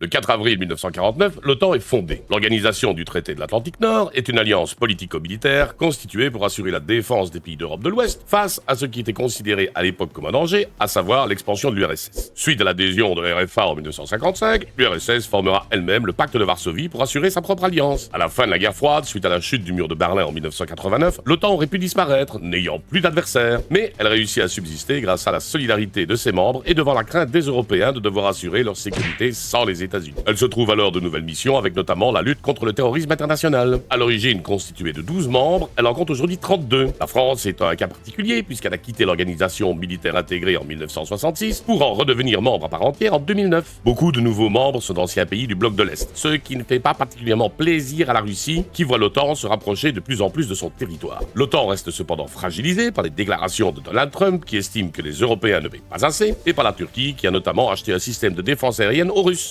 Le 4 avril 1949, l'OTAN est fondée. L'organisation du traité de l'Atlantique Nord est une alliance politico-militaire constituée pour assurer la défense des pays d'Europe de l'Ouest face à ce qui était considéré à l'époque comme un danger, à savoir l'expansion de l'URSS. Suite à l'adhésion de la RFA en 1955, l'URSS formera elle-même le pacte de Varsovie pour assurer sa propre alliance. À la fin de la guerre froide, suite à la chute du mur de Berlin en 1989, l'OTAN aurait pu disparaître, n'ayant plus d'adversaires. Mais elle réussit à subsister grâce à la solidarité de ses membres et devant la crainte des Européens de devoir assurer leur sécurité sans les États-Unis. Elle se trouve alors de nouvelles missions avec notamment la lutte contre le terrorisme international. À l'origine constituée de 12 membres, elle en compte aujourd'hui 32. La France est un cas particulier puisqu'elle a quitté l'organisation militaire intégrée en 1966 pour en redevenir membre à part entière en 2009. Beaucoup de nouveaux membres sont d'anciens pays du bloc de l'Est, ce qui ne fait pas particulièrement plaisir à la Russie qui voit l'OTAN se rapprocher de plus en plus de son territoire. L'OTAN reste cependant fragilisée par les déclarations de Donald Trump qui estime que les Européens ne payent pas assez et par la Turquie qui a notamment acheté un système de défense aérienne aux Russes.